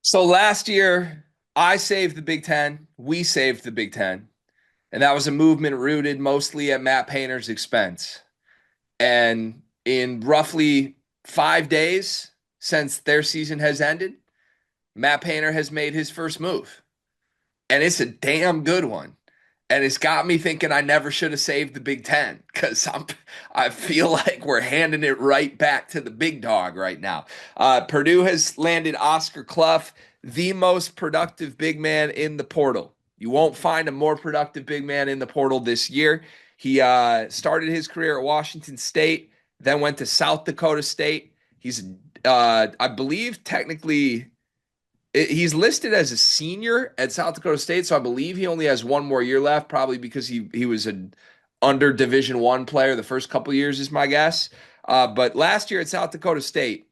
So last year, I saved the Big Ten. We saved the Big Ten. And that was a movement rooted mostly at Matt Painter's expense. And in roughly 5 days since their season has ended, Matt Painter has made his first move. And it's a damn good one. And it's got me thinking I never should have saved the Big Ten because I feel like we're handing it right back to the big dog right now. Purdue has landed Oscar Cluff, the most productive big man in the portal. You won't find a more productive big man in the portal this year. He started his career at Washington State, then went to South Dakota State. He's, I believe, technically he's listed as a senior at South Dakota State, so I believe he only has one more year left, probably because he was an under Division One player the first couple years, is my guess. But last year at South Dakota State,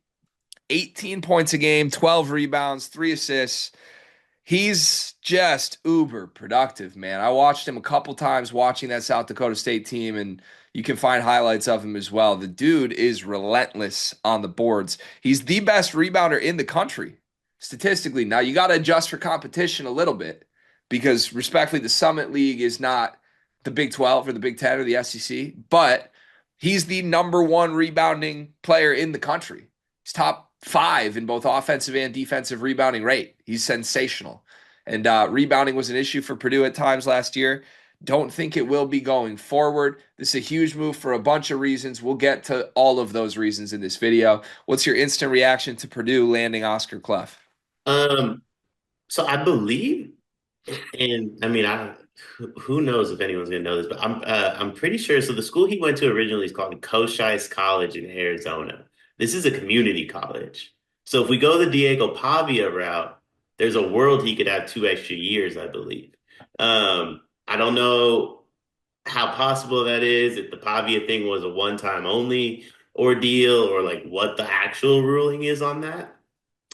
18 points a game, 12 rebounds, 3 assists. He's just uber productive, man. I watched him a couple times watching that South Dakota State team, and you can find highlights of him as well. The dude is relentless on the boards. He's the best rebounder in the country statistically. Now, you got to adjust for competition a little bit because, respectfully, the Summit League is not the Big 12 or the Big 10 or the SEC, but he's the number one rebounding player in the country. He's top five in both offensive and defensive rebounding rate. He's sensational. And rebounding was an issue for Purdue at times last year. Don't think it will be going forward. This is a huge move for a bunch of reasons. We'll get to all of those reasons in this video. What's your instant reaction to Purdue landing Oscar Cluff? Um, so I believe, and I mean, who knows if anyone's gonna know this, but I'm pretty sure. So the school he went to originally is called Cochise College in Arizona. This is a community college. So if we go the Diego Pavia route, there's a world he could have 2 extra years, I believe. I don't know how possible that is, if the Pavia thing was a one-time only ordeal, or like what the actual ruling is on that.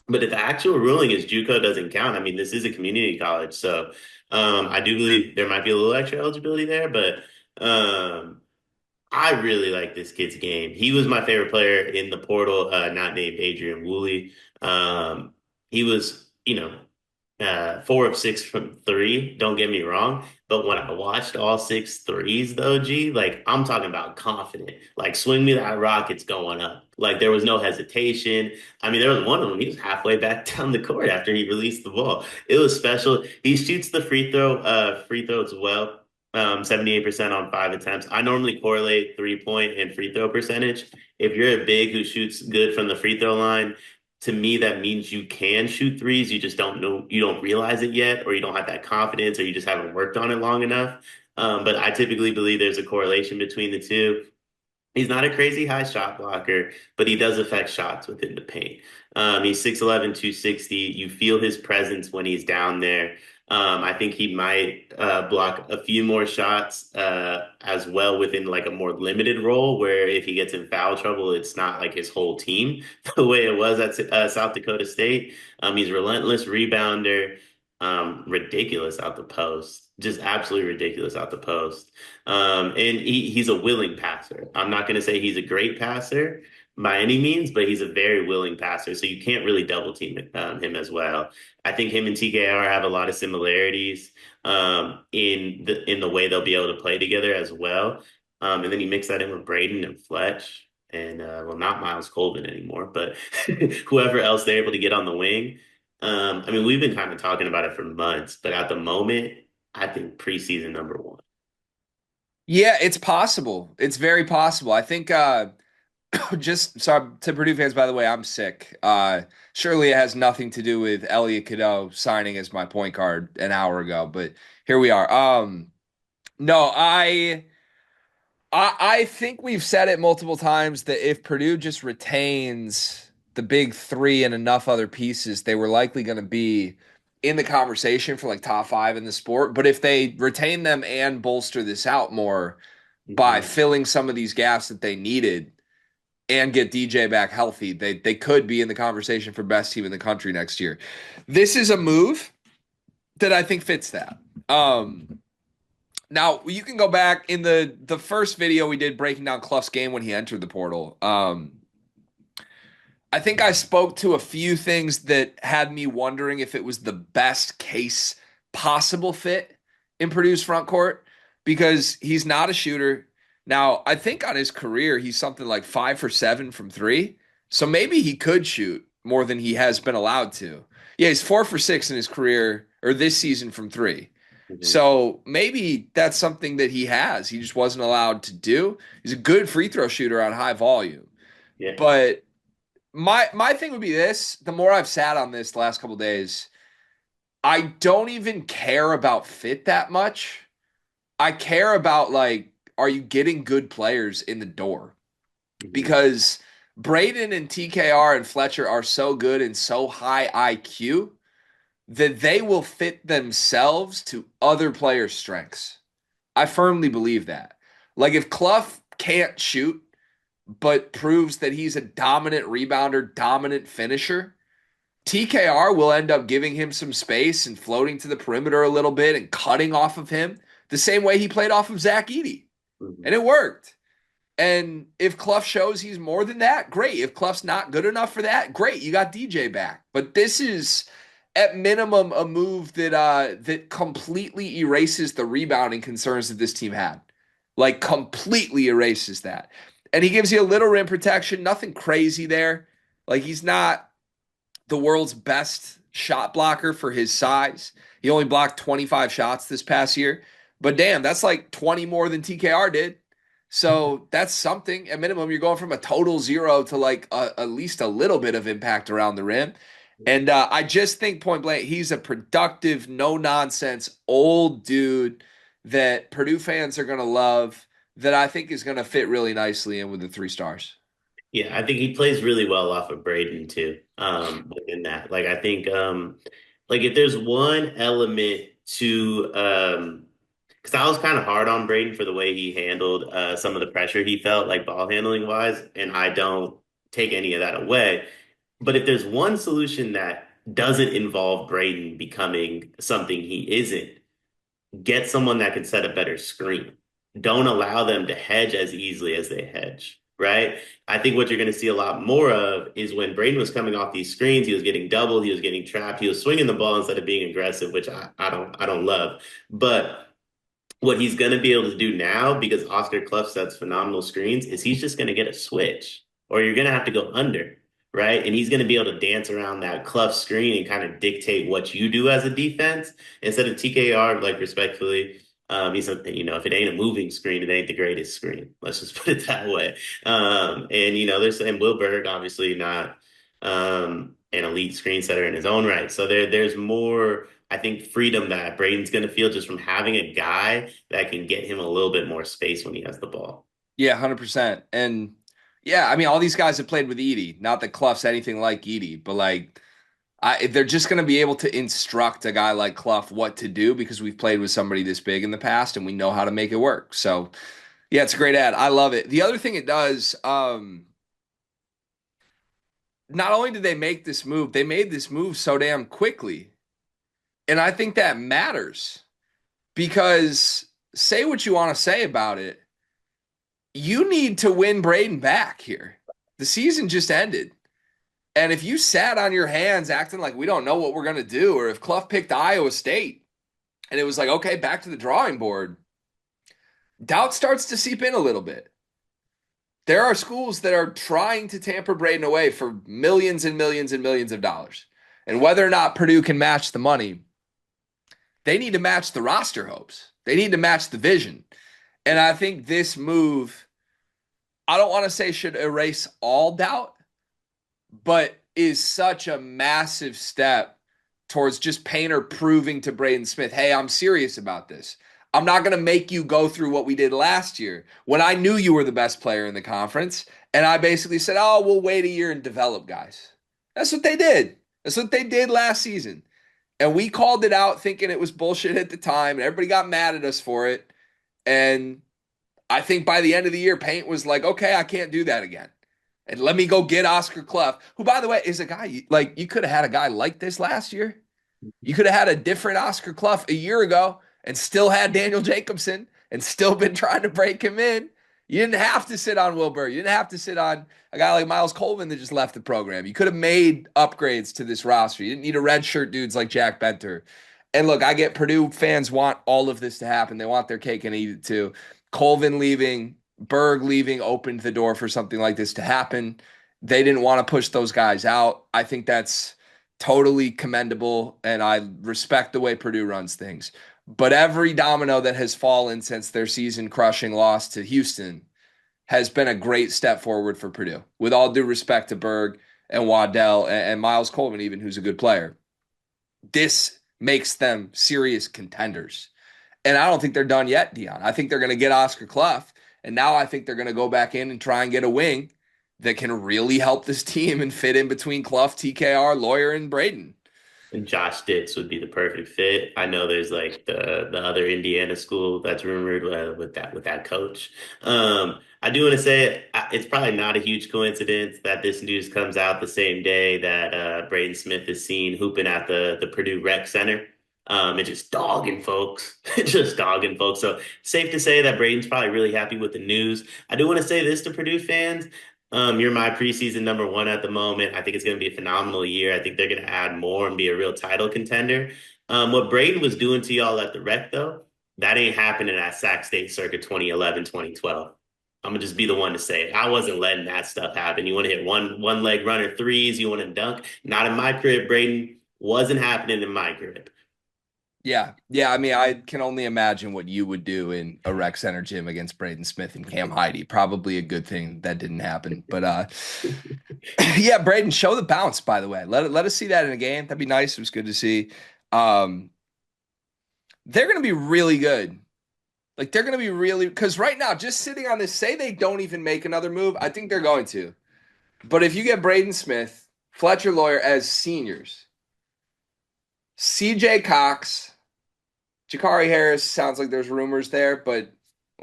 But if the actual ruling is JUCO doesn't count, I mean, this is a community college, so I do believe there might be a little extra eligibility there. But I really like this kid's game. He was my favorite player in the portal, not named Adrian Woolley. He was, 4 of 6 from three. Don't get me wrong, but when I watched all six threes, though, G, like I'm talking about confident. Like swing me that rock, it's going up. Like there was no hesitation. I mean, there was one of them. He was halfway back down the court after he released the ball. It was special. He shoots the free throw as well. 78% on 5 attempts. I normally correlate 3 point and free throw percentage. If you're a big who shoots good from the free throw line, to me, that means you can shoot threes. You just don't know, you don't realize it yet, or you don't have that confidence, or you just haven't worked on it long enough. But I typically believe there's a correlation between the two. He's not a crazy high shot blocker, but he does affect shots within the paint. He's 6'11", 260. You feel his presence when he's down there. I think he might block a few more shots as well within like a more limited role, where if he gets in foul trouble, it's not like his whole team the way it was at South Dakota State. He's relentless rebounder, ridiculous out the post, just absolutely ridiculous out the post. And he's a willing passer. I'm not going to say he's a great passer by any means, but he's a very willing passer. So you can't really double team him as well. I think him and TKR have a lot of similarities in the way they'll be able to play together as well. And then you mix that in with Braden and Fletch, and well, not Miles Colvin anymore, but whoever else they're able to get on the wing. I mean, we've been kind of talking about it for months, but at the moment, I think preseason number one. Yeah, it's possible. It's very possible. I think just sorry to Purdue fans, by the way, I'm sick. Surely it has nothing to do with Elliot Cadeau signing as my point guard an hour ago, but here we are. No, I think we've said it multiple times that if Purdue just retains the big three and enough other pieces, they were likely going to be in the conversation for like top five in the sport. But if they retain them and bolster this out more by Mhm. filling some of these gaps that they needed and get DJ back healthy, they could be in the conversation for best team in the country next year. This is a move that I think fits that. Now you can go back in the first video we did breaking down Cluff's game when he entered the portal. I think I spoke to a few things that had me wondering if it was the best case possible fit in Purdue's front court because he's not a shooter. Now, I think on his career, he's something like 5 for 7 from three. So maybe he could shoot more than he has been allowed to. Yeah, he's 4 for 6 in his career or this season from three. Mhm. So maybe that's something that he has. He just wasn't allowed to do. He's a good free throw shooter on high volume. Yeah. But my thing would be this: the more I've sat on this the last couple days, I don't even care about fit that much. I care about like, are you getting good players in the door? Mhm. Because Braden and TKR and Fletcher are so good and so high IQ that they will fit themselves to other players' strengths. I firmly believe that. Like if Cluff can't shoot, but proves that he's a dominant rebounder, dominant finisher, TKR will end up giving him some space and floating to the perimeter a little bit and cutting off of him the same way he played off of Zach Edey. Mhm. And it worked. And if Cluff shows he's more than that, great. If Cluff's not good enough for that, great. You got DJ back. But this is at minimum a move that completely erases the rebounding concerns that this team had. Like completely erases that. And he gives you a little rim protection, nothing crazy there. Like he's not the world's best shot blocker for his size. He only blocked 25 shots this past year. But damn, that's like 20 more than TKR did. So that's something. At minimum, you're going from a total zero to like at least a little bit of impact around the rim. And I just think point blank, he's a productive, no nonsense, old dude that Purdue fans are going to love, that I think is going to fit really nicely in with the 3 stars. Yeah, I think he plays really well off of Braden too. Within that, like I think, like if there's one element to, because I was kind of hard on Braden for the way he handled some of the pressure he felt, like ball handling wise, and I don't take any of that away. But if there's one solution that doesn't involve Braden becoming something he isn't, get someone that can set a better screen. Don't allow them to hedge as easily as they hedge, right? I think what you're going to see a lot more of is when Braden was coming off these screens, he was getting doubled, he was getting trapped, he was swinging the ball instead of being aggressive, which I don't love. But what he's going to be able to do now, because Oscar Cluff sets phenomenal screens, is he's just going to get a switch, or you're going to have to go under, right? And he's going to be able to dance around that Cluff screen and kind of dictate what you do as a defense instead of TKR, like respectfully. He's something, if it ain't a moving screen, it ain't the greatest screen. Let's just put it that way. And and Will Berg, obviously not an elite screen setter in his own right. So there's more, I think, freedom that Braden's going to feel just from having a guy that can get him a little bit more space when he has the ball. Yeah, 100%. And yeah, I mean, all these guys have played with Edie. Not that Cluff's anything like Edie, but like, they're just going to be able to instruct a guy like Cluff what to do because we've played with somebody this big in the past and we know how to make it work. So, yeah, it's a great ad. I love it. The other thing it does, not only did they make this move, they made this move so damn quickly. And I think that matters because say what you want to say about it, you need to win Braden back here. The season just ended. And if you sat on your hands acting like we don't know what we're going to do, or if Cluff picked Iowa State and it was like, okay, back to the drawing board, doubt starts to seep in a little bit. There are schools that are trying to tamper Braden away for millions and millions and millions of dollars. And whether or not Purdue can match the money, they need to match the roster hopes. They need to match the vision. And I think this move, I don't want to say should erase all doubt, but is such a massive step towards just Painter proving to Braden Smith, hey, I'm serious about this. I'm not going to make you go through what we did last year when I knew you were the best player in the conference. And I basically said, oh, we'll wait a year and develop guys. That's what they did. That's what they did last season. And we called it out thinking it was bullshit at the time. And everybody got mad at us for it. And I think by the end of the year, Paint was like, okay, I can't do that again. And let me go get Oscar Cluff, who, by the way, is a guy like you could have had a guy like this last year. You could have had a different Oscar Cluff a year ago and still had Daniel Jacobson and still been trying to break him in. You didn't have to sit on Wilbur. You didn't have to sit on a guy like Miles Coleman that just left the program. You could have made upgrades to this roster. You didn't need a red shirt dudes like Jack Benter. And look, I get Purdue fans want all of this to happen. They want their cake and eat it too. Colvin leaving, Berg leaving opened the door for something like this to happen. They didn't want to push those guys out. I think that's totally commendable, and I respect the way Purdue runs things. But every domino that has fallen since their season crushing loss to Houston has been a great step forward for Purdue. With all due respect to Berg and Waddell and Miles Coleman, even who's a good player, this makes them serious contenders. And I don't think they're done yet, Dion. I think they're going to get Oscar Cluff, and now I think they're going to go back in and try and get a wing that can really help this team and fit in between Cluff, TKR, Lawyer, and Braden. And Josh Dix would be the perfect fit. I know there's like the other Indiana school that's rumored with that coach. I do want to say it's probably not a huge coincidence that this news comes out the same day that Braden Smith is seen hooping at the Purdue Rec Center. And just dogging folks, just dogging folks. So safe to say that Braden's probably really happy with the news. I do want to say this to Purdue fans. You're my preseason number one at the moment. I think it's going to be a phenomenal year. I think they're going to add more and be a real title contender. What Braden was doing to y'all at the rec, though, that ain't happening at Sac State circa 2011, 2012. I'm gonna just be the one to say it. I wasn't letting that stuff happen. You want to hit one leg runner threes, you want to dunk. Not in my crib, Braden. Wasn't happening in my crib. Yeah. Yeah. I mean, I can only imagine what you would do in a rec center gym against Braden Smith and Cam Heidi. Probably a good thing that didn't happen. But yeah, Braden, show the bounce, by the way. Let us see that in a game. That'd be nice. It was good to see. Um, they're gonna be really good. Like they're gonna be really because right now, just sitting on this, say they don't even make another move. I think they're going to. But if you get Braden Smith, Fletcher Lawyer as seniors, CJ Cox, Jakari Harris sounds like there's rumors there, but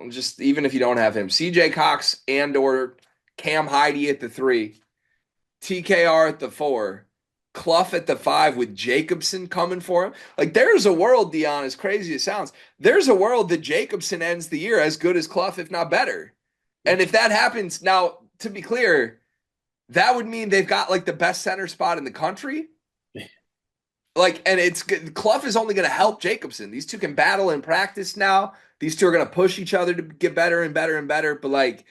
just even if you don't have him, CJ Cox and or Cam Heidi at the three, TKR at the four, Cluff at the five with Jacobson coming for him. Like there's a world, Dion, as crazy as it sounds, there's a world that Jacobson ends the year as good as Cluff, if not better. And if that happens, now to be clear, that would mean they've got like the best center spot in the country. Like, and it's Cluff is only going to help Jacobson. These two can battle in practice now. These two are going to push each other to get better and better and better. But like,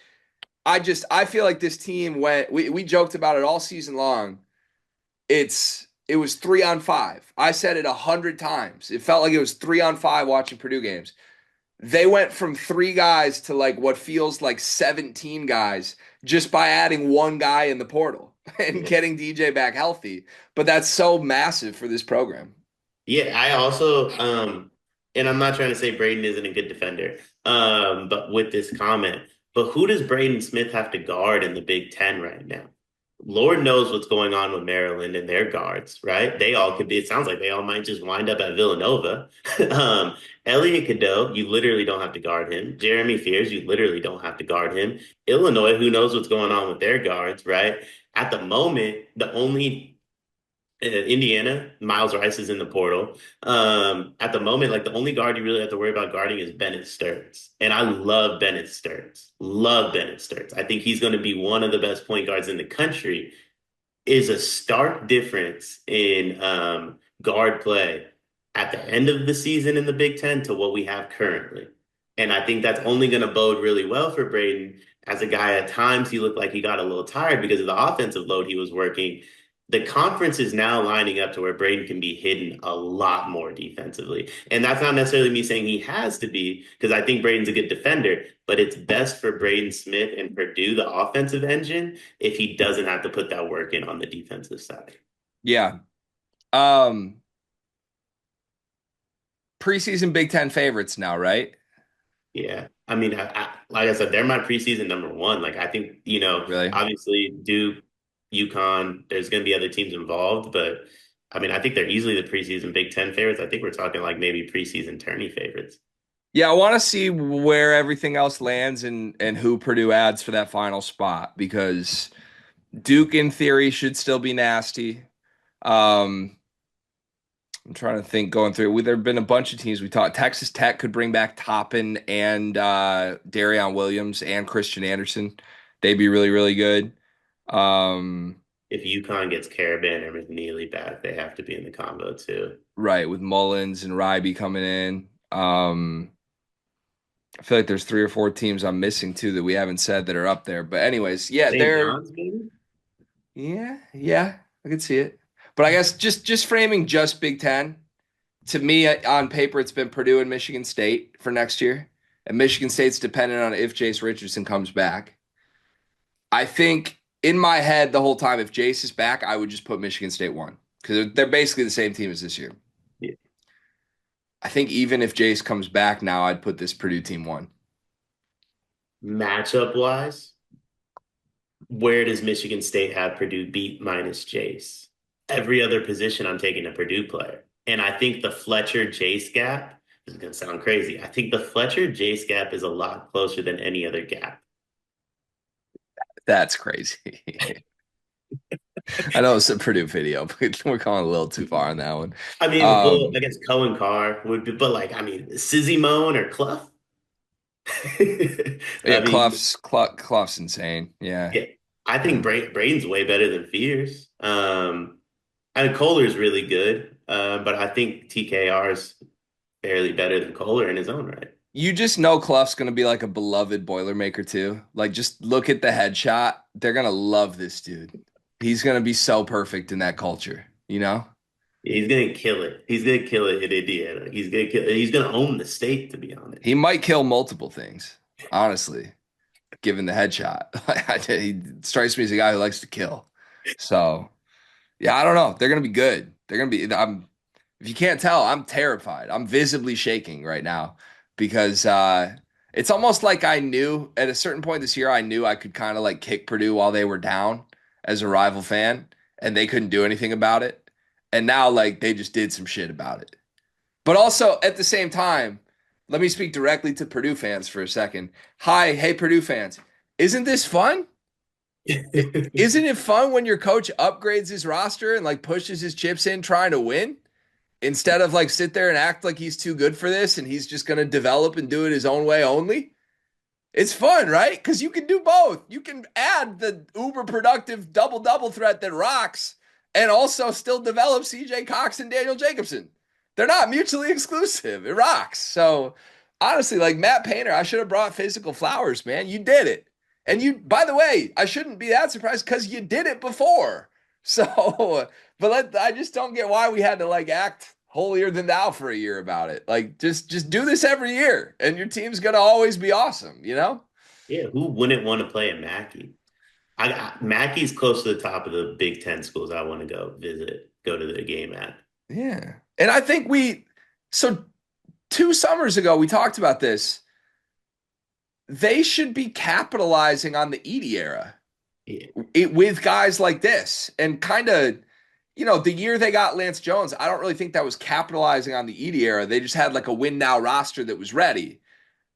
I feel like this team went. We joked about it all season long. It was 3-on-5. I said it 100 times. It felt like it was 3-on-5 watching Purdue games. They went from three guys to like what feels like 17 guys just by adding one guy in the portal and Yeah. getting DJ back healthy. But that's so massive for this program. Yeah, I also and I'm not trying to say Braden isn't a good defender, but with this comment, but who does Braden Smith have to guard in the Big Ten right now? Lord knows what's going on with Maryland and their guards, right? They all could be, it sounds like they all might just wind up at Villanova. um, Elliot Cadeau, you literally don't have to guard him. Jeremy Fears, you literally don't have to guard him. Illinois, who knows what's going on with their guards, right? At the moment, the only Indiana, Miles Rice is in the portal. At the moment, like the only guard you really have to worry about guarding is Bennett Stearns. And I love Bennett Stearns. Love Bennett Stearns. I think he's going to be one of the best point guards in the country. Is a stark difference in guard play at the end of the season in the Big Ten to what we have currently. And I think that's only going to bode really well for Braden. As a guy, at times he looked like he got a little tired because of the offensive load he was working. The conference is now lining up to where Braden can be hidden a lot more defensively. And that's not necessarily me saying he has to be, because I think Braden's a good defender, but it's best for Braden Smith and Purdue, the offensive engine, if he doesn't have to put that work in on the defensive side. Yeah. Um, Preseason Big Ten favorites now, right? Yeah. I mean, like I said, they're my preseason number one. Like, I think, Really? obviously Duke, UConn, there's going to be other teams involved, but I mean, I think they're easily the preseason Big Ten favorites. I think we're talking like maybe preseason tourney favorites. Yeah, I want to see where everything else lands and who Purdue adds for that final spot because Duke in theory should still be nasty. Um, I'm trying to think going through. There have been a bunch of teams we talked. Texas Tech could bring back Toppin and Darion Williams and Christian Anderson. They'd be really, really good. Um, If UConn gets Caravan or McNeely back, they have to be in the combo too. right, with Mullins and Ryby coming in. I feel like there's three or four teams I'm missing too that we haven't said that are up there. But anyways, yeah, St. they're John's, maybe? yeah, I can see it. But I guess just framing just Big Ten. To me, on paper, it's been Purdue and Michigan State for next year. And Michigan State's dependent on if Jace Richardson comes back. I think in my head the whole time, if Jace is back, I would just put Michigan State one because they're basically the same team as this year. Yeah. I think even if Jace comes back now, I'd put this Purdue team one. Matchup wise, where does Michigan State have Purdue beat minus Jace? Every other position, I'm taking a Purdue player. And I think the Fletcher Jace gap this is going to sound crazy. I think the Fletcher Jace gap is a lot closer than any other gap. That's crazy. I know it's a Purdue video, but we're going a little too far on that one. I mean, well, I Um, guess Cohen Carr would be, but like, I mean, Sizzy Moan or Cluff? yeah, I mean, Cluff's insane. Yeah. yeah, I think Yeah. Braden's way better than Fears. And Kohler's really good, but I think TKR's fairly better than Kohler in his own right. You just know Cluff's going to be like a beloved Boilermaker too. Like, just look at the headshot. They're going to love this dude. He's going to be so perfect in that culture, you know? He's gonna kill it. He's gonna kill it in Indiana. He's gonna kill. He's gonna own the state, to be honest. He might kill multiple things, honestly, given the headshot. He strikes me as a guy who likes to kill. So, yeah, I don't know. They're going to be good. They're going to be, if you can't tell, I'm terrified. I'm visibly shaking right now because it's almost like I knew at a certain point this year, I knew I could kind of like kick Purdue while they were down as a rival fan, and they couldn't do anything about it. And now, like, they just did some shit about it. But also at the same time, let me speak directly to Purdue fans for a second. Hi, hey, Purdue fans. Isn't this fun? Isn't it fun when your coach upgrades his roster and like pushes his chips in trying to win? Instead of like sit there and act like he's too good for this and he's just going to develop and do it his own way only. It's fun, right? Because you can do both. You can add the uber productive double double threat that rocks and also still develop CJ Cox and Daniel Jacobson. They're not mutually exclusive. It rocks. So honestly, like Matt Painter, I should have brought physical flowers, man. You did it. And you, by the way, I shouldn't be that surprised because you did it before. So, I just don't get why we had to like act holier than thou for a year about it. Like just do this every year and your team's gonna always be awesome, you know? Yeah, who wouldn't want to play at Mackey? Mackey's close to the top of the Big Ten schools I want to go visit, go to the game at. Yeah. And I think so 2 summers ago we talked about this. They should be capitalizing on the Edie era Yeah, with guys like this and kind of the year they got Lance Jones, I don't really think that was capitalizing on the Edie era. They just had like a win now roster that was ready.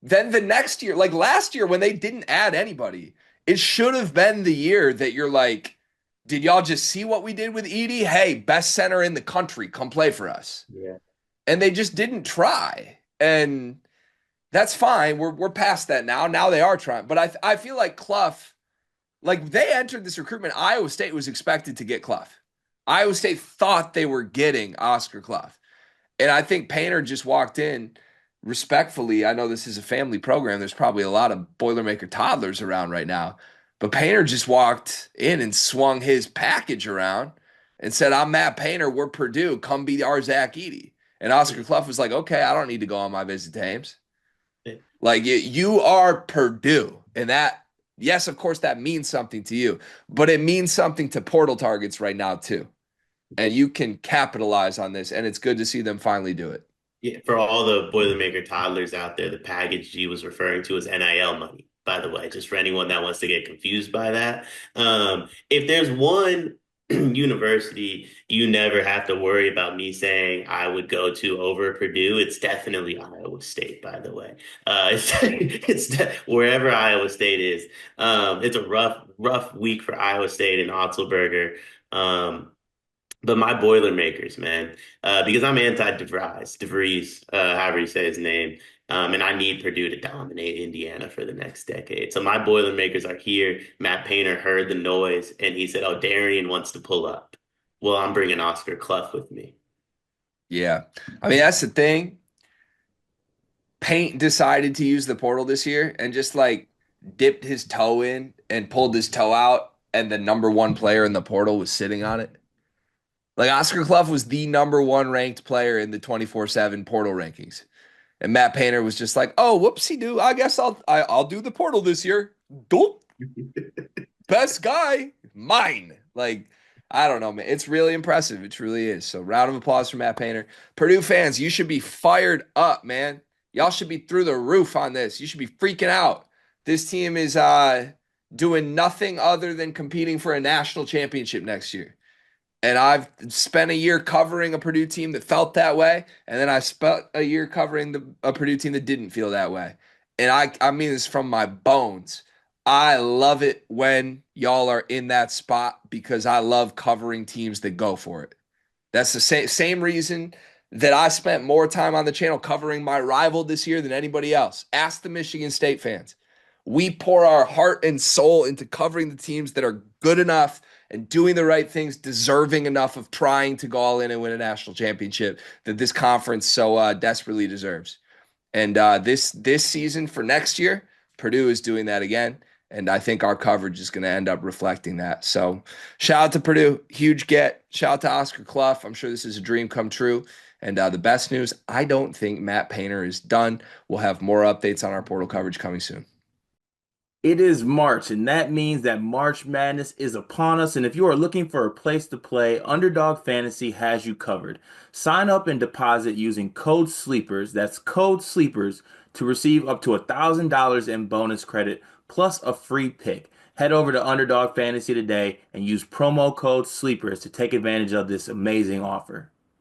Then the next year, like last year when they didn't add anybody, it should have been the year that you're like, did y'all just see what we did with Edie? Hey, best center in the country, come play for us. yeah. And they just didn't try. And that's fine. We're past that now. Now they are trying. But I feel like Cluff, like they entered this recruitment. Iowa State was expected to get Cluff. Iowa State thought they were getting Oscar Cluff. And I think Painter just walked in respectfully. I know this is a family program. There's probably a lot of Boilermaker toddlers around right now. But Painter just walked in and swung his package around and said, I'm Matt Painter. We're Purdue. Come be our Zach Edey. And Oscar Cluff was like, okay, I don't need to go on my visit to Ames. Like you are Purdue. And that, yes, of course, that means something to you, but it means something to portal targets right now, too. And you can capitalize on this. And it's good to see them finally do it. Yeah, for all the Boilermaker toddlers out there, the package G was referring to as NIL money, by the way, just for anyone that wants to get confused by that. If there's one university you never have to worry about me saying I would go to over Purdue, it's definitely Iowa State, by the way. Wherever Iowa State is. It's a rough week for Iowa State and Otzelberger. Um, But my Boilermakers, man, because I'm DeVries, however you say his name, and I need Purdue to dominate Indiana for the next decade. So my Boilermakers are here. Matt Painter heard the noise and he said, "Oh, Darian wants to pull up." Well, I'm bringing Oscar Cluff with me. Yeah. I mean, that's the thing. Paint decided to use the portal this year and just like dipped his toe in and pulled his toe out, and the number one player in the portal was sitting on it. Like Oscar Cluff was the number one ranked player in the 24/7 portal rankings. And Matt Painter was just like, "Oh, whoopsie doo. I guess I'll do the portal this year. Dope. Best guy, mine." Like, I don't know, man. It's really impressive. It truly is. So, round of applause for Matt Painter. Purdue fans, you should be fired up, man. Y'all should be through the roof on this. You should be freaking out. This team is doing nothing other than competing for a national championship next year. And I've spent a year covering a Purdue team that felt that way, and then I spent a year covering a Purdue team that didn't feel that way. And I mean this from my bones. I love it when y'all are in that spot because I love covering teams that go for it. That's the same reason that I spent more time on the channel covering my rival this year than anybody else. Ask the Michigan State fans. We pour our heart and soul into covering the teams that are good enough and doing the right things, deserving enough of trying to go all in and win a national championship that this conference so desperately deserves. And this season for next year, Purdue is doing that again. And I think our coverage is going to end up reflecting that. So shout out to Purdue. Huge get. Shout out to Oscar Cluff. I'm sure this is a dream come true. And the best news, I don't think Matt Painter is done. We'll have more updates on our portal coverage coming soon. It is March, and that means that March Madness is upon us. And if you are looking for a place to play, Underdog Fantasy has you covered. Sign up and deposit using code SLEEPERS, that's code SLEEPERS, to receive up to $1,000 in bonus credit plus a free pick. Head over to Underdog Fantasy today and use promo code SLEEPERS to take advantage of this amazing offer.